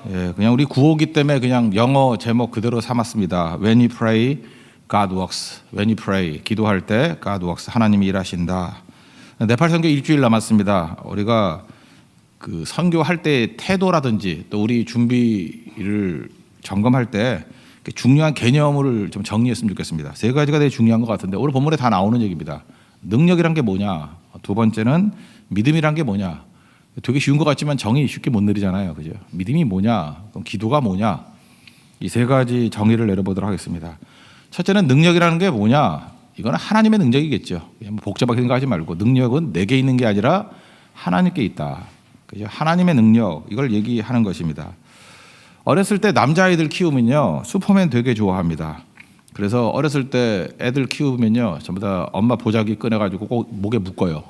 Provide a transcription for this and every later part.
예, 그냥 우리 구호기 때문에 그냥 영어 제목 그대로 삼았습니다. When you pray, God works. When you pray, 기도할 때 God works. 하나님이 일하신다. 네팔 선교 일주일 남았습니다. 우리가 그 선교할 때 태도라든지 또 우리 준비를 점검할 때 중요한 개념을 좀 정리했으면 좋겠습니다. 세 가지가 되게 중요한 것 같은데 오늘 본문에 다 나오는 얘기입니다. 능력이란 게 뭐냐? 두 번째는 믿음이란 게 뭐냐? 되게 쉬운 것 같지만 정의 쉽게 못 내리잖아요. 그죠? 믿음이 뭐냐? 그럼 기도가 뭐냐? 이 세 가지 정의를 내려보도록 하겠습니다. 첫째는 능력이라는 게 뭐냐? 이거는 하나님의 능력이겠죠. 복잡하게 생각하지 말고 능력은 내게 있는 게 아니라 하나님께 있다. 그죠? 하나님의 능력 이걸 얘기하는 것입니다. 어렸을 때 남자아이들 키우면요 슈퍼맨 되게 좋아합니다. 그래서 어렸을 때 애들 키우면요 전부 다 엄마 보자기 꺼내가지고 꼭 목에 묶어요.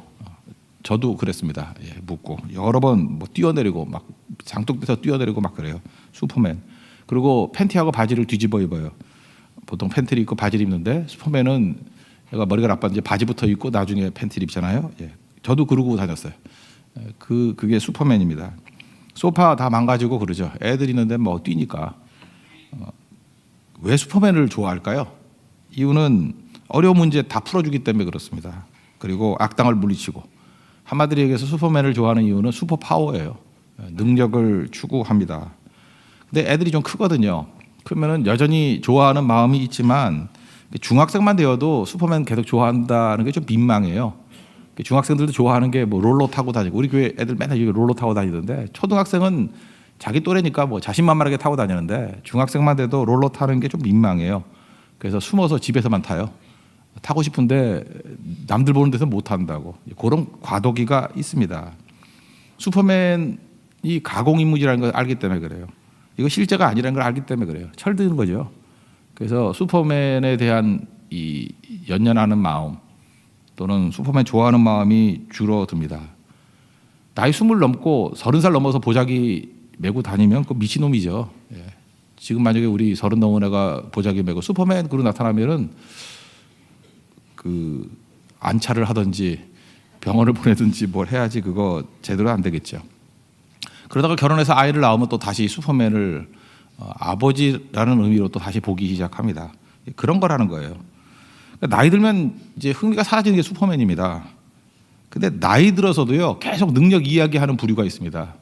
저도 그랬습니다. 예, 묶고 여러 번 뭐 뛰어내리고 막 장독대서 뛰어내리고 막 그래요. 슈퍼맨. 그리고 팬티하고 바지를 뒤집어 입어요. 보통 팬티를 입고 바지를 입는데 슈퍼맨은 얘가 머리가 나빴는지 바지부터 입고 나중에 팬티를 입잖아요. 예, 저도 그러고 다녔어요. 그게 슈퍼맨입니다. 소파 다 망가지고 그러죠. 애들 있는데 뭐 뛰니까. 왜 슈퍼맨을 좋아할까요? 이유는 어려운 문제 다 풀어주기 때문에 그렇습니다. 그리고 악당을 물리치고. 한마디로 얘기해서 슈퍼맨을 좋아하는 이유는 슈퍼파워예요. 능력을 추구합니다. 근데 애들이 좀 크거든요. 그러면은 여전히 좋아하는 마음이 있지만 중학생만 되어도 슈퍼맨 계속 좋아한다는 게 좀 민망해요. 중학생들도 좋아하는 게 뭐 롤러 타고 다니고 우리 교회 애들 맨날 롤러 타고 다니던데 초등학생은 자기 또래니까 뭐 자신만만하게 타고 다니는데 중학생만 돼도 롤러 타는 게 좀 민망해요. 그래서 숨어서 집에서만 타요. 타고 싶은데 남들 보는 데서 못 탄다고. 그런 과도기가 있습니다. 슈퍼맨이 가공인물이라는 걸 알기 때문에 그래요. 이거 실제가 아니라는 걸 알기 때문에 그래요. 철드는 거죠. 그래서 슈퍼맨에 대한 이 연연하는 마음 또는 슈퍼맨 좋아하는 마음이 줄어듭니다. 나이 20 넘고 30살 넘어서 보자기 메고 다니면 그 미친놈이죠. 예. 지금 만약에 우리 30 넘은 애가 보자기 메고 슈퍼맨 그로 나타나면은 그 안차를 하든지 병원을 보내든지 뭘 해야지 그거 제대로 안 되겠죠. 그러다가 결혼해서 아이를 낳으면 또 다시 슈퍼맨을 아버지라는 의미로 또 다시 보기 시작합니다. 그런 거라는 거예요. 나이 들면 이제 흥미가 사라지는 게 슈퍼맨입니다. 근데 나이 들어서도요 계속 능력 이야기하는 부류가 있습니다.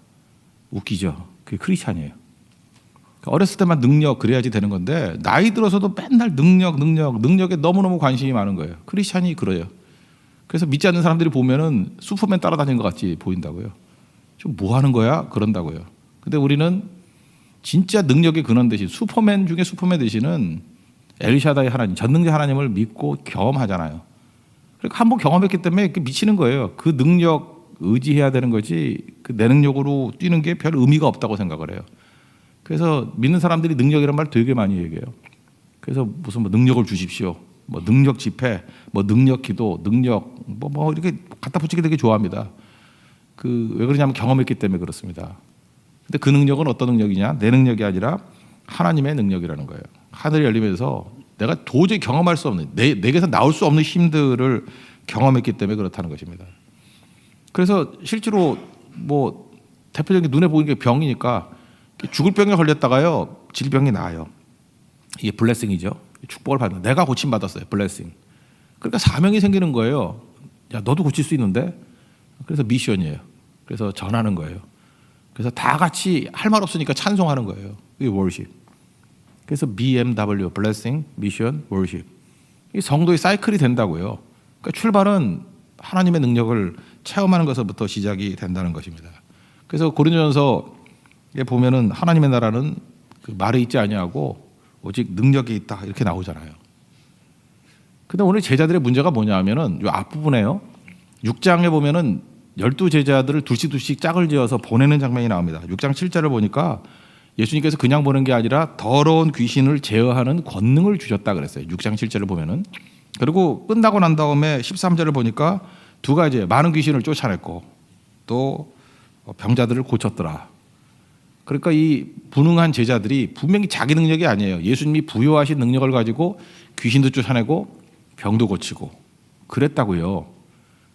웃기죠. 그게 크리스찬이에요. 어렸을 때만 능력 그래야지 되는 건데 나이 들어서도 맨날 능력에 너무너무 관심이 많은 거예요. 크리스찬이 그래요. 그래서 믿지 않는 사람들이 보면은 슈퍼맨 따라다니는 것 같이 보인다고요. 좀 뭐 하는 거야? 그런다고요. 근데 우리는 진짜 능력의 근원 대신 슈퍼맨 중에 슈퍼맨 대신은 엘샤다이 하나님, 전능자 하나님을 믿고 경험하잖아요. 그러니까 한번 경험했기 때문에 미치는 거예요. 그 능력 의지해야 되는 거지 그 내 능력으로 뛰는 게 별 의미가 없다고 생각을 해요. 그래서 믿는 사람들이 능력이란 말 되게 많이 얘기해요. 그래서 무슨 뭐 능력을 주십시오. 뭐 능력 집회, 뭐 능력 기도, 능력 뭐 이렇게 갖다 붙이기 되게 좋아합니다. 왜 그러냐면 경험했기 때문에 그렇습니다. 근데 그 능력은 어떤 능력이냐? 내 능력이 아니라 하나님의 능력이라는 거예요. 하늘이 열리면서 내가 도저히 경험할 수 없는 내게서 나올 수 없는 힘들을 경험했기 때문에 그렇다는 것입니다. 그래서 실제로 뭐 대표적인 눈에 보이는 게 병이니까 죽을 병에 걸렸다가요 질병이 나아요. 이게 블레싱이죠. 축복을 받는 내가 고침받았어요. 블레싱. 그러니까 사명이 생기는 거예요. 야 너도 고칠 수 있는데. 그래서 미션이에요. 그래서 전하는 거예요. 그래서 다 같이 할 말 없으니까 찬송하는 거예요. 이게 월십. 그래서 BMW, 블레싱, 미션, 월십. 이 성도의 사이클이 된다고요. 그러니까 출발은 하나님의 능력을 체험하는 것부터 시작이 된다는 것입니다. 그래서 고린도전서에 보면은 하나님의 나라는 그 말에 있지 아니하고 오직 능력이 있다 이렇게 나오잖아요. 근데 오늘 제자들의 문제가 뭐냐 하면은 이 앞부분에요. 6장에 보면은 12제자들을 둘씩 짝을 지어서 보내는 장면이 나옵니다. 6장 7절을 보니까 예수님께서 그냥 보낸 게 아니라 더러운 귀신을 제어하는 권능을 주셨다 그랬어요. 6장 7절을 보면은. 그리고 끝나고 난 다음에 13절을 보니까 두 가지예요. 많은 귀신을 쫓아냈고 또 병자들을 고쳤더라. 그러니까 이 무능한 제자들이 분명히 자기 능력이 아니에요. 예수님이 부여하신 능력을 가지고 귀신도 쫓아내고 병도 고치고 그랬다고요.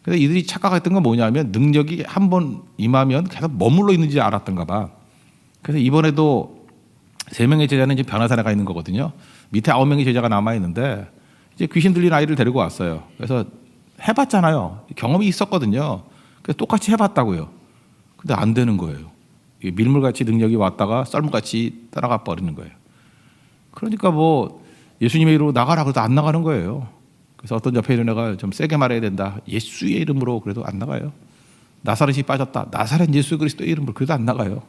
그래서 이들이 착각했던 건 뭐냐면 능력이 한 번 임하면 계속 머물러 있는지 알았던가 봐. 그래서 이번에도 3명의 제자는 이제 변화산에 가 있는 거거든요. 밑에 9명의 제자가 남아 있는데 이제 귀신 들린 아이를 데리고 왔어요. 그래서 해봤잖아요. 경험이 있었거든요. 그래서 똑같이 해봤다고요. 근데 안 되는 거예요. 밀물같이 능력이 왔다가 썰물같이 따라가 버리는 거예요. 그러니까 뭐 예수님의 이름으로 나가라 그래도 안 나가는 거예요. 그래서 어떤 옆에 있는 애가 좀 세게 말해야 된다. 예수의 이름으로 그래도 안 나가요. 나사렛이 빠졌다. 나사렛 예수 그리스도의 이름으로 그래도 안 나가요.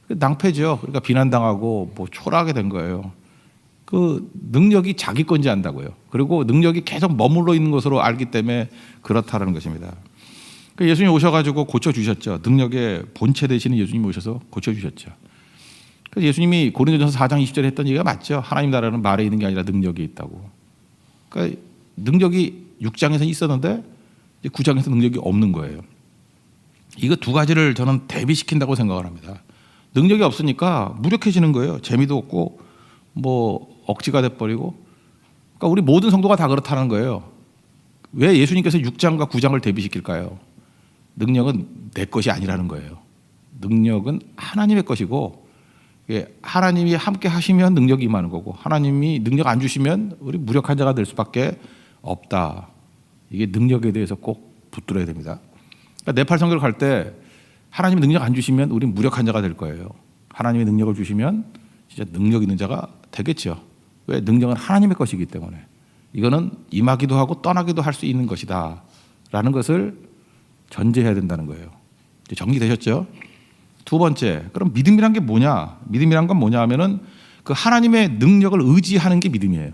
낭패죠. 그러니까 비난당하고 뭐 초라하게 된 거예요. 그 능력이 자기 건지 안다고요. 그리고 능력이 계속 머물러 있는 것으로 알기 때문에 그렇다는 것입니다. 그러니까 예수님이 오셔가지고 고쳐주셨죠. 능력의 본체 되시는 예수님이 오셔서 고쳐주셨죠. 그래서 예수님이 고린도전서 4장 20절에 했던 얘기가 맞죠. 하나님 나라는 말에 있는 게 아니라 능력이 있다고. 그러니까 능력이 6장에서 있었는데 9장에서 능력이 없는 거예요. 이거 두 가지를 저는 대비시킨다고 생각을 합니다. 능력이 없으니까 무력해지는 거예요. 재미도 없고 뭐 억지가 돼버리고. 그러니까 우리 모든 성도가 다 그렇다는 거예요. 왜 예수님께서 6장과 9장을 대비시킬까요? 능력은 내 것이 아니라는 거예요. 능력은 하나님의 것이고 하나님이 함께 하시면 능력이 임하는 거고 하나님이 능력 안 주시면 우리 무력한 자가 될 수밖에 없다. 이게 능력에 대해서 꼭 붙들어야 됩니다. 그러니까 네팔 선교를 갈 때 하나님이 능력 안 주시면 우린 무력한 자가 될 거예요. 하나님이 능력을 주시면 진짜 능력 있는 자가 되겠죠. 왜? 능력은 하나님의 것이기 때문에. 이거는 임하기도 하고 떠나기도 할 수 있는 것이다 라는 것을 전제해야 된다는 거예요. 이제 정리되셨죠? 두 번째, 그럼 믿음이란 게 뭐냐? 믿음이란 건 뭐냐 하면은 그 하나님의 능력을 의지하는 게 믿음이에요.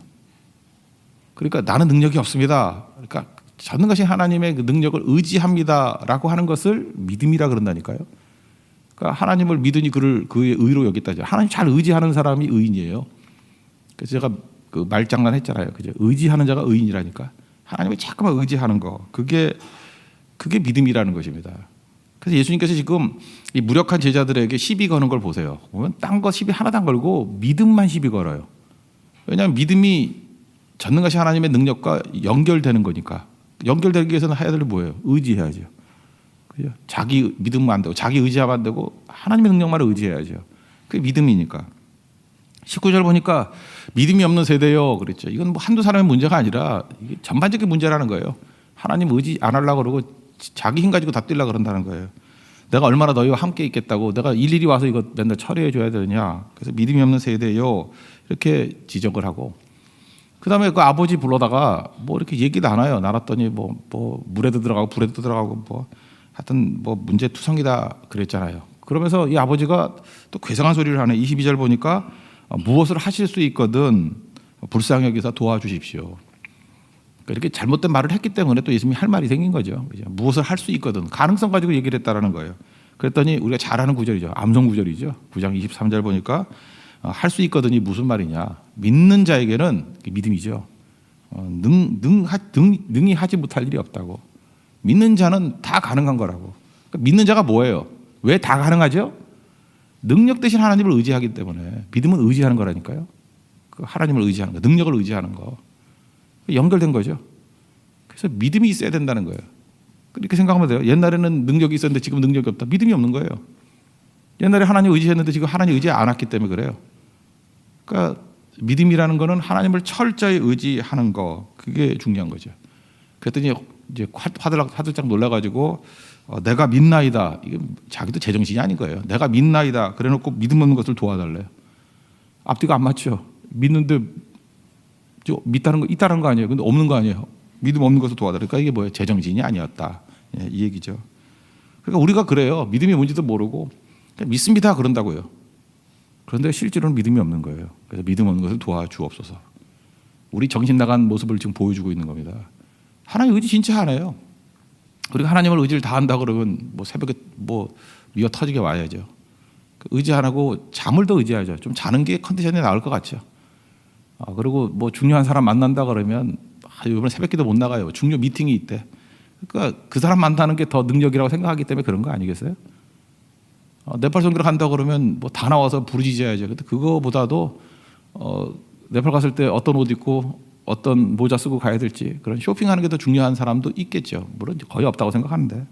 그러니까 나는 능력이 없습니다. 그러니까 전능하신 하나님의 그 능력을 의지합니다라고 하는 것을 믿음이라 그런다니까요. 그러니까 하나님을 믿으니 그의 의로 여겼다죠. 하나님 잘 의지하는 사람이 의인이에요. 그래서 제가 그 말장난 했잖아요. 그죠? 의지하는 자가 의인이라니까. 하나님을 자꾸만 의지하는 거. 그게 믿음이라는 것입니다. 그래서 예수님께서 지금 이 무력한 제자들에게 시비 거는 걸 보세요. 보면 딴 거 시비 하나도 안 걸고 믿음만 시비 걸어요. 왜냐하면 믿음이 전능하신 하나님의 능력과 연결되는 거니까. 연결되기 위해서는 해야 될 게 뭐예요? 의지해야죠. 그죠? 자기 믿으면 안 되고 자기 의지하면 안 되고 하나님의 능력만 의지해야죠. 그게 믿음이니까. 19절 보니까 믿음이 없는 세대요 그랬죠. 이건 뭐 한두 사람의 문제가 아니라 이게 전반적인 문제라는 거예요. 하나님 의지 안 하려고 그러고 자기 힘 가지고 다 뛰려고 그런다는 거예요. 내가 얼마나 너희와 함께 있겠다고 내가 일일이 와서 이거 맨날 처리해 줘야 되느냐. 그래서 믿음이 없는 세대요 이렇게 지적을 하고 그다음에 그 아버지 불러다가 뭐 이렇게 얘기도 안 해요. 나눴더니 뭐 물에도 들어가고 불에도 들어가고 뭐 하여튼 뭐 문제투성이다 그랬잖아요. 그러면서 이 아버지가 또 괴상한 소리를 하네. 22절 보니까 무엇을 하실 수 있거든 불쌍히 여기서 도와주십시오. 이렇게 잘못된 말을 했기 때문에 또 예수님이 할 말이 생긴 거죠. 무엇을 할 수 있거든 가능성 가지고 얘기를 했다라는 거예요. 그랬더니 우리가 잘 아는 구절이죠. 암송 구절이죠. 9장 23절 보니까 할 수 있거든이 무슨 말이냐. 믿는 자에게는 믿음이죠. 능히 하지 못할 일이 없다고. 믿는 자는 다 가능한 거라고. 그러니까 믿는 자가 뭐예요? 왜 다 가능하죠? 능력 대신 하나님을 의지하기 때문에. 믿음은 의지하는 거라니까요. 그 하나님을 의지하는 거, 능력을 의지하는 거. 연결된 거죠. 그래서 믿음이 있어야 된다는 거예요. 그렇게 생각하면 돼요. 옛날에는 능력이 있었는데 지금 능력이 없다. 믿음이 없는 거예요. 옛날에 하나님 의지했는데 지금 하나님 의지 안 했기 때문에 그래요. 그러니까 믿음이라는 거는 하나님을 철저히 의지하는 거. 그게 중요한 거죠. 그랬더니 이제 화들짝 놀라가지고 내가 믿나이다. 이게 자기도 제정신이 아닌 거예요. 내가 믿나이다. 그래놓고 믿음 없는 것을 도와달래요. 앞뒤가 안 맞죠. 믿는데 믿다는 거 있다는 거 아니에요. 근데 없는 거 아니에요. 믿음 없는 것을 도와달라. 그러니까 이게 뭐예요? 제정신이 아니었다. 예, 이 얘기죠. 그러니까 우리가 그래요. 믿음이 뭔지도 모르고 그냥 믿습니다 그런다고요. 그런데 실제로는 믿음이 없는 거예요. 그래서 믿음 없는 것을 도와주옵소서. 우리 정신 나간 모습을 지금 보여주고 있는 겁니다. 하나님 의지 진짜 안 해요. 우리가 하나님을 의지를 다 한다 그러면 뭐 새벽에 뭐 미어 터지게 와야죠. 의지 안 하고 잠을 더 의지하죠. 좀 자는 게 컨디션이 나을 것 같죠. 그리고 뭐 중요한 사람 만난다 그러면 이번에 새벽기도 못 나가요. 중요 미팅이 있대. 그러니까 그 사람 만나는 게 더 능력이라고 생각하기 때문에 그런 거 아니겠어요? 네팔 선교를 간다 그러면 뭐 다 나와서 부르짖어야죠. 근데 그거보다도 네팔 갔을 때 어떤 옷 입고 어떤 모자 쓰고 가야 될지 그런 쇼핑하는 게 더 중요한 사람도 있겠죠. 물론 거의 없다고 생각하는데.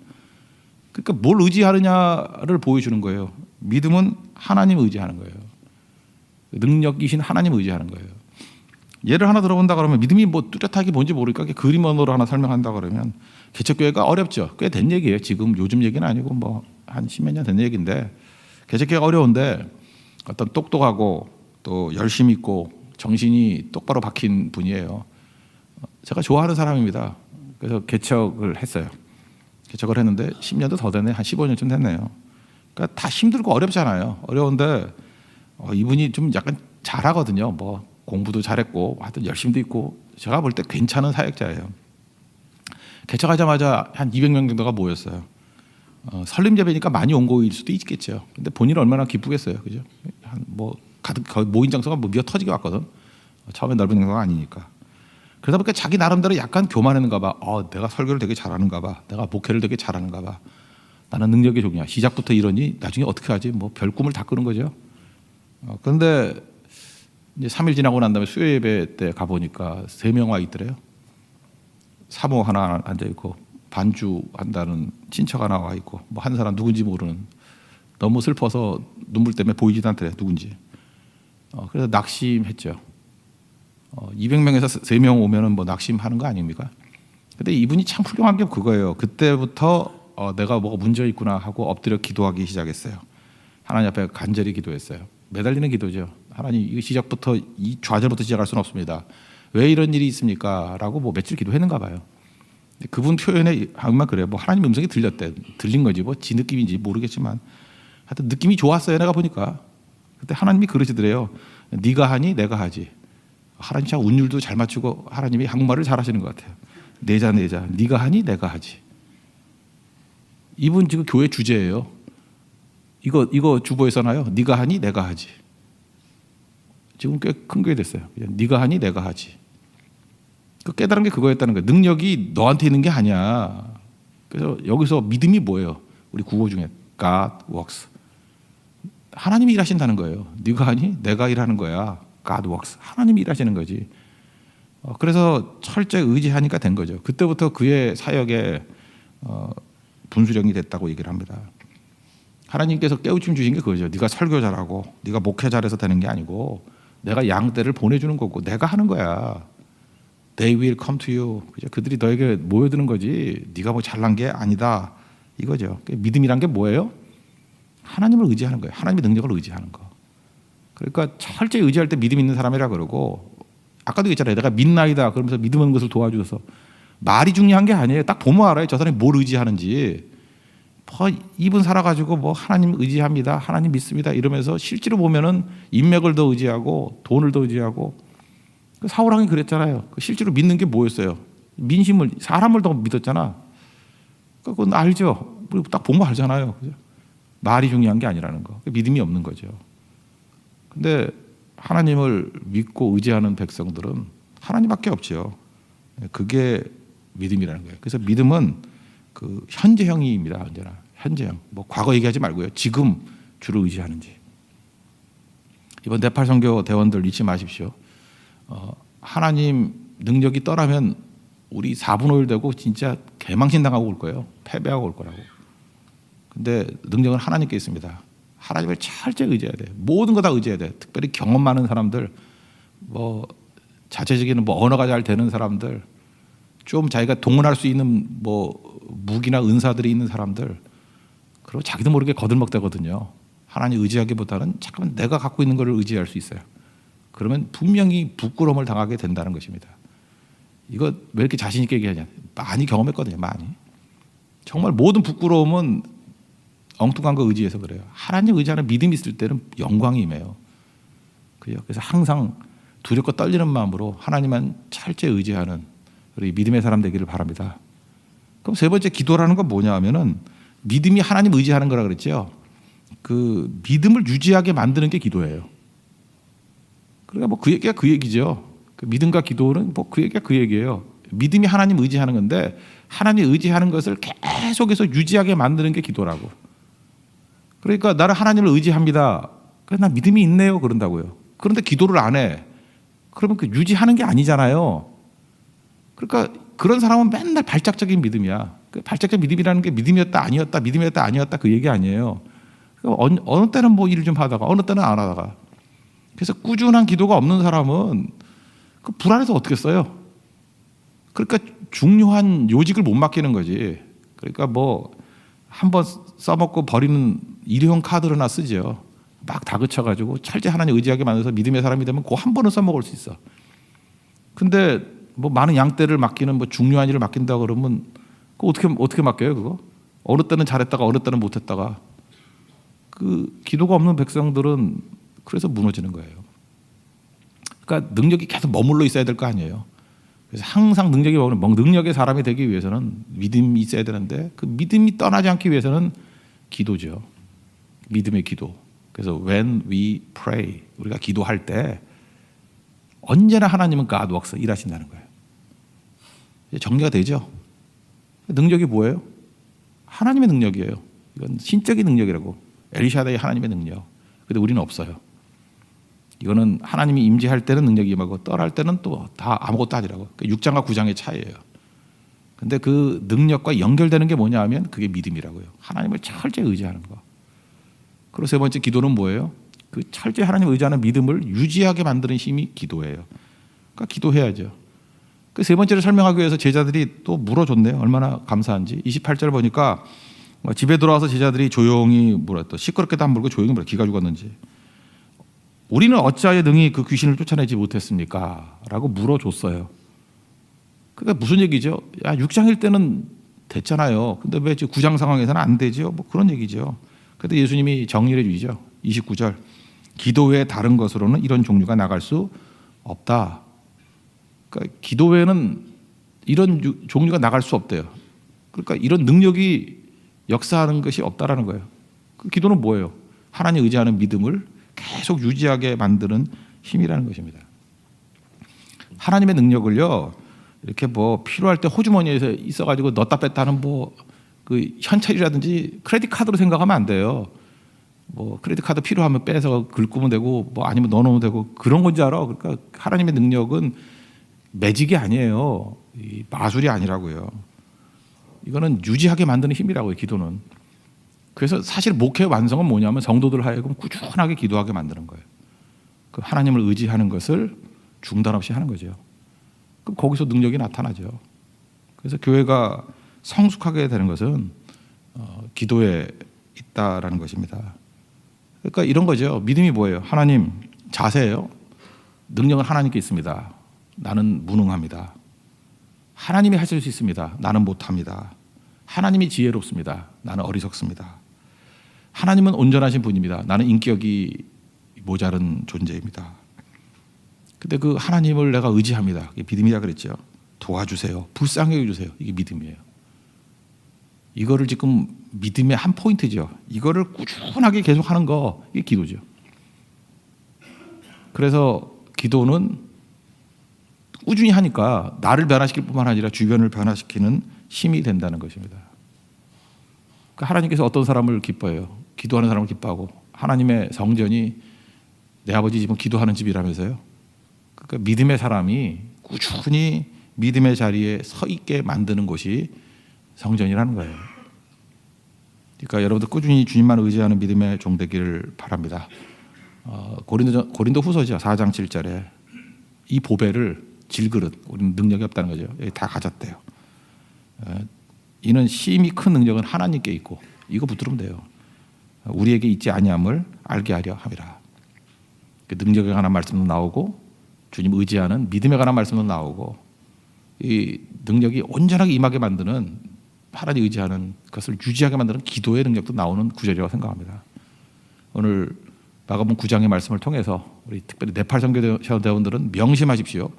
그러니까 뭘 의지하느냐를 보여주는 거예요. 믿음은 하나님 의지하는 거예요. 능력이신 하나님 의지하는 거예요. 예를 하나 들어본다 그러면 믿음이 뭐 뚜렷하게 뭔지 모르니까 그림 언어로 하나 설명한다 그러면 개척교회가 어렵죠. 꽤 된 얘기예요. 지금 요즘 얘기는 아니고 뭐 한 십몇 년 된 얘기인데 개척교회가 어려운데 어떤 똑똑하고 또 열심 있고 정신이 똑바로 박힌 분이에요. 제가 좋아하는 사람입니다. 그래서 개척을 했어요. 개척을 했는데 10년도 더 됐네. 한 15년쯤 됐네요. 그러니까 다 힘들고 어렵잖아요. 어려운데 이분이 좀 약간 잘하거든요. 뭐 공부도 잘했고 하여튼 열심도 있고 제가 볼 때 괜찮은 사역자예요. 개척하자마자 한 200명 정도가 모였어요. 설립 예배니까 많이 온 거일 수도 있겠죠. 근데 본인은 얼마나 기쁘겠어요. 그죠? 뭐 가득 거의 모인 장소가 뭐 미어 터지게 왔거든. 처음에 넓은 장소가 아니니까. 그러다 보니까 자기 나름대로 약간 교만했는가 봐. 내가 설교를 되게 잘하는가 봐. 내가 목회를 되게 잘하는가 봐. 나는 능력이 좋냐. 시작부터 이러니 나중에 어떻게 하지? 뭐 별 꿈을 다 꾸는 거죠. 그런데 이제 3일 지나고 난 다음에 수요 예배 때 가보니까 3명 와 있더래요. 사모 하나 앉아 있고 반주 한다는 친척 하나 와 있고 뭐 한 사람 누군지 모르는 너무 슬퍼서 눈물 때문에 보이지도 않더래요. 누군지. 그래서 낙심했죠. 200명에서 3명 오면은 뭐 낙심하는 거 아닙니까? 근데 이분이 참 훌륭한 게 그거예요. 그때부터 내가 뭐가 문제 있구나 하고 엎드려 기도하기 시작했어요. 하나님 앞에 간절히 기도했어요. 매달리는 기도죠. 하나님 이거 시작부터 이 좌절부터 시작할 수는 없습니다. 왜 이런 일이 있습니까? 라고 뭐 며칠 기도했는가 봐요. 그분 표현에 정말 그래요. 뭐 하나님 음성이 들렸대. 들린 거지 뭐 지 느낌인지 모르겠지만 하여튼 느낌이 좋았어요. 내가 보니까. 그때 하나님이 그러시더래요. 네가 하니 내가 하지. 하나님 참 운율도 잘 맞추고 하나님이 한국말을 잘하시는 것 같아요. 내자 네가 하니 내가 하지. 이분 지금 교회 주제예요. 이거 주보에 써놔요. 네가 하니 내가 하지. 지금 꽤 큰 교회 됐어요. 네가 하니 내가 하지. 그 깨달은 게 그거였다는 거예요. 능력이 너한테 있는 게 아니야. 그래서 여기서 믿음이 뭐예요? 우리 국어 중에 God works. 하나님이 일하신다는 거예요. 네가 하니 내가 일하는 거야. God works. 하나님이 일하시는 거지. 그래서 철저히 의지하니까 된 거죠. 그때부터 그의 사역에 분수령이 됐다고 얘기를 합니다. 하나님께서 깨우침 주신 게 그거죠. 네가 설교 잘하고 네가 목회 잘해서 되는 게 아니고 내가 양떼를 보내주는 거고 내가 하는 거야. They will come to you. 그들이 너에게 모여드는 거지 네가 뭐 잘난 게 아니다 이거죠. 믿음이란 게 뭐예요? 하나님을 의지하는 거예요. 하나님의 능력을 의지하는 거. 그러니까 철저히 의지할 때 믿음 있는 사람이라 그러고 아까도 얘기했잖아요. 내가 믿나이다 그러면서 믿음하는 것을 도와줘서 말이 중요한 게 아니에요. 딱 보면 알아요. 저 사람이 뭘 의지하는지. 이분 살아가지고 뭐 하나님 의지합니다. 하나님 믿습니다. 이러면서 실제로 보면은 인맥을 더 의지하고 돈을 더 의지하고 사울왕이 그랬잖아요. 실제로 믿는 게 뭐였어요? 민심을 사람을 더 믿었잖아. 그건 알죠. 딱 보면 알잖아요. 그죠? 말이 중요한 게 아니라는 거. 믿음이 없는 거죠. 근데 하나님을 믿고 의지하는 백성들은 하나님밖에 없죠. 그게 믿음이라는 거예요. 그래서 믿음은 그 현재형입니다. 언제나 현재형. 뭐 과거 얘기하지 말고요. 지금 주로 의지하는지. 이번 네팔 선교 대원들 잊지 마십시오. 하나님 능력이 떠나면 우리 4분 5일 되고 진짜 개망신 당하고 올 거예요. 패배하고 올 거라고. 근데 능력은 하나님께 있습니다. 하나님을 철저히 의지해야 돼. 모든 거 다 의지해야 돼. 특별히 경험 많은 사람들, 뭐 자체적인 뭐 언어가 잘 되는 사람들, 좀 자기가 동원할 수 있는 뭐 무기나 은사들이 있는 사람들, 그리고 자기도 모르게 거들먹대거든요. 하나님 의지하기보다는 잠깐만 내가 갖고 있는 것을 의지할 수 있어요. 그러면 분명히 부끄러움을 당하게 된다는 것입니다. 이거 왜 이렇게 자신 있게 얘기하냐? 많이 경험했거든요. 많이. 정말 모든 부끄러움은 엉뚱한 거 의지해서 그래요. 하나님 의지하는 믿음이 있을 때는 영광이 임해요. 그래서 항상 두렵고 떨리는 마음으로 하나님만 철저히 의지하는 우리 믿음의 사람 되기를 바랍니다. 그럼 세 번째 기도라는 건 뭐냐 하면은 믿음이 하나님 의지하는 거라 그랬죠. 그 믿음을 유지하게 만드는 게 기도예요. 그러니까 뭐 그 얘기가 그 얘기죠. 그 믿음과 기도는 뭐 그 얘기가 그 얘기예요. 믿음이 하나님 의지하는 건데 하나님 의지하는 것을 계속해서 유지하게 만드는 게 기도라고. 그러니까 나는 하나님을 의지합니다. 그래서 나 믿음이 있네요. 그런다고요. 그런데 기도를 안 해. 그러면 그 유지하는 게 아니잖아요. 그러니까 그런 사람은 맨날 발작적인 믿음이야. 그 발작적 믿음이라는 게 믿음이었다 아니었다 믿음이었다 아니었다 그 얘기 아니에요. 어느 때는 뭐 일을 좀 하다가 어느 때는 안 하다가. 그래서 꾸준한 기도가 없는 사람은 그 불안해서 어떻게 써요? 그러니까 중요한 요직을 못 맡기는 거지. 그러니까 뭐 한번 써먹고 버리는 일회용 카드를 하나 쓰죠. 막 다그쳐가지고 철저히 하나님 의지하게 만들어서 믿음의 사람이 되면 그 한 번은 써먹을 수 있어. 근데 뭐 많은 양떼를 맡기는 뭐 중요한 일을 맡긴다 그러면 그 어떻게 맡겨요 그거? 어느 때는 잘했다가 어느 때는 못했다가 그 기도가 없는 백성들은 그래서 무너지는 거예요. 그러니까 능력이 계속 머물러 있어야 될 거 아니에요. 그래서 항상 능력의 사람이 되기 위해서는 믿음이 있어야 되는데 그 믿음이 떠나지 않기 위해서는 기도죠. 믿음의 기도. 그래서 when we pray 우리가 기도할 때 언제나 하나님은 God works 일하신다는 거예요. 정리가 되죠. 능력이 뭐예요? 하나님의 능력이에요. 이건 신적인 능력이라고. 엘리샤다의 하나님의 능력. 근데 우리는 없어요. 이거는 하나님이 임재할 때는 능력이 임하고 떠날 때는 또 다 아무것도 아니라고. 6장과 9장의 차이예요. 근데 그 능력과 연결되는 게 뭐냐 하면 그게 믿음이라고요. 하나님을 철저히 의지하는 거. 그리고 세 번째 기도는 뭐예요? 그 철저히 하나님을 의지하는 믿음을 유지하게 만드는 힘이 기도예요. 그러니까 기도해야죠. 그 세 번째를 설명하기 위해서 제자들이 또 물어줬네요. 얼마나 감사한지. 28절 보니까 집에 돌아와서 제자들이 조용히 또 시끄럽게도 안 물고 조용히 기가 죽었는지. 우리는 어찌하여 능히 그 귀신을 쫓아내지 못했습니까? 라고 물어줬어요. 그러니까 무슨 얘기죠? 야, 6장일 때는 됐잖아요. 근데 왜 9장 상황에서는 안 되죠? 뭐 그런 얘기죠. 그런데 예수님이 정리해 주시죠. 29절. 기도 외에 다른 것으로는 이런 종류가 나갈 수 없다. 그러니까 기도 외에는 이런 종류가 나갈 수 없대요. 그러니까 이런 능력이 역사하는 것이 없다라는 거예요. 그 기도는 뭐예요? 하나님 의지하는 믿음을 계속 유지하게 만드는 힘이라는 것입니다. 하나님의 능력을요, 이렇게 뭐 필요할 때 호주머니에서 있어가지고 넣었다 뺐다 하는 뭐 그 현찰이라든지 크레딧 카드로 생각하면 안 돼요. 뭐 크레딧 카드 필요하면 빼서 긁으면 되고 뭐 아니면 넣어놓으면 되고 그런 건지 알아. 그러니까 하나님의 능력은 매직이 아니에요. 이 마술이 아니라고요. 이거는 유지하게 만드는 힘이라고요. 기도는. 그래서 사실 목회 완성은 뭐냐면 성도들 하여금 꾸준하게 기도하게 만드는 거예요. 그 하나님을 의지하는 것을 중단 없이 하는 거죠. 그럼 거기서 능력이 나타나죠. 그래서 교회가 성숙하게 되는 것은 기도에 있다라는 것입니다. 그러니까 이런 거죠. 믿음이 뭐예요? 하나님 자세예요. 능력은 하나님께 있습니다. 나는 무능합니다. 하나님이 하실 수 있습니다. 나는 못합니다. 하나님이 지혜롭습니다. 나는 어리석습니다. 하나님은 온전하신 분입니다. 나는 인격이 모자른 존재입니다. 근데 그 하나님을 내가 의지합니다. 이게 믿음이라 그랬죠. 도와주세요. 불쌍히 여겨주세요. 이게 믿음이에요. 이거를 지금 믿음의 한 포인트죠. 이거를 꾸준하게 계속하는 거 이게 기도죠. 그래서 기도는 꾸준히 하니까 나를 변화시킬 뿐만 아니라 주변을 변화시키는 힘이 된다는 것입니다. 그러니까 하나님께서 어떤 사람을 기뻐해요? 기도하는 사람을 기뻐하고 하나님의 성전이 내 아버지 집은 기도하는 집이라면서요. 그러니까 믿음의 사람이 꾸준히 믿음의 자리에 서 있게 만드는 곳이 성전이라는 거예요. 그러니까 여러분들 꾸준히 주님만 의지하는 믿음의 종 되기를 바랍니다. 고린도 후서죠. 4장 7절에 이 보배를 질그릇, 우리는 능력이 없다는 거죠. 여기 다 가졌대요. 이는 심히 큰 능력은 하나님께 있고 이거 붙들으면 돼요. 우리에게 있지 아니함을 알게 하려 함이라. 능력에 관한 말씀도 나오고 주님 의지하는 믿음에 관한 말씀도 나오고 이 능력이 온전하게 임하게 만드는 하나님 의지하는 것을 유지하게 만드는 기도의 능력도 나오는 구절이라고 생각합니다. 오늘 마가복음 9장의 말씀을 통해서 우리 특별히 네팔 선교대원들은 명심하십시오.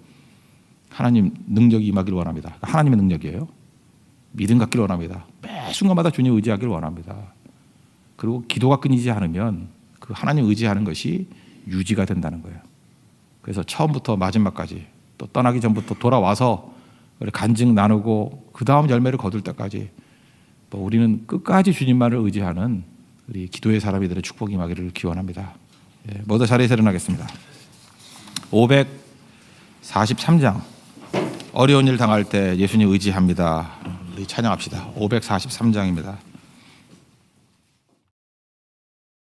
하나님 능력이 임하기를 원합니다. 하나님의 능력이에요. 믿음 갖기를 원합니다. 매 순간마다 주님 의지하기를 원합니다. 그리고 기도가 끊이지 않으면 그 하나님 의지하는 것이 유지가 된다는 거예요. 그래서 처음부터 마지막까지 또 떠나기 전부터 돌아와서 간증 나누고 그 다음 열매를 거둘 때까지 우리는 끝까지 주님만을 의지하는 우리 기도의 사람이 되는 축복이 임하기를 기원합니다. 모두 자리에서 일어나겠습니다. 543장 어려운 일 당할 때 예수님 의지합니다. 우리 찬양합시다. 543장입니다.